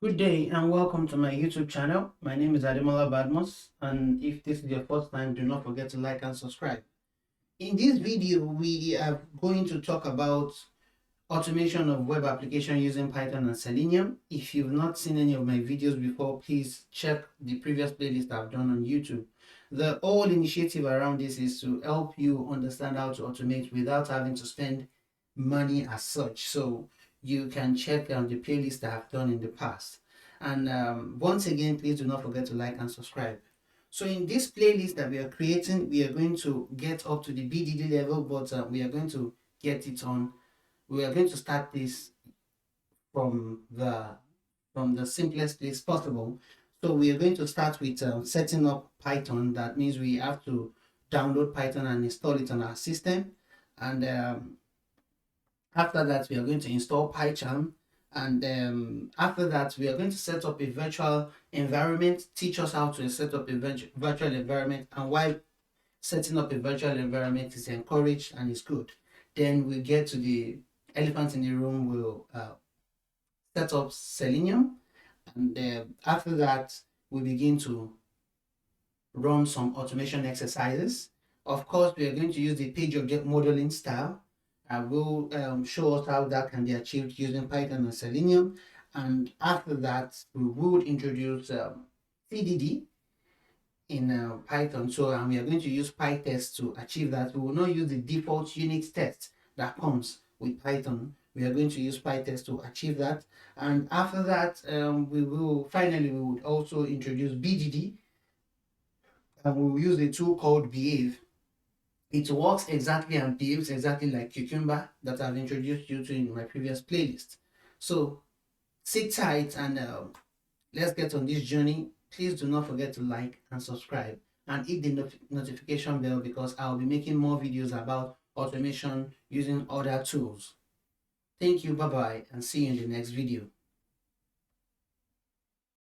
Good day and welcome to my YouTube channel. My name is Ademola Badmos, and if this is your first time, do not forget to like and subscribe. In this video, we are going to talk about automation of web application using Python and Selenium. If you've not seen any of my videos before, please check the previous playlist I've done on YouTube. The whole initiative around this is to help you understand how to automate without having to spend money as such. So you can check the playlist that I've done in the past. And once again, please do not forget to like and subscribe. So in this playlist that we are creating, we are going to get up to the BDD level, but we are going to get it on. We are going to start this from the simplest place possible. So we are going to start with setting up Python. That means we have to download Python and install it on our system. And after that, we are going to install PyCharm. And after that, we are going to set up a virtual environment, teach us how to set up a virtual environment, and why setting up a virtual environment is encouraged and is good. Then we get to the elephant in the room. We'll set up Selenium, and after that, we begin to run some automation exercises. Of course, we are going to use the page object modeling style. I will show us how that can be achieved using Python and Selenium. And after that, we would introduce CDD in Python. So we are going to use PyTest to achieve that. We will not use the default unit test that comes with Python. We are going to use PyTest to achieve that. And after that, we would also introduce BDD, and we will use a tool called Behave. It works exactly and behaves exactly like Cucumber that I've introduced you to in my previous playlist. So sit tight and let's get on this journey. Please do not forget to like and subscribe and hit the notification bell because I'll be making more videos about automation using other tools. Thank you, bye bye, and see you in the next video.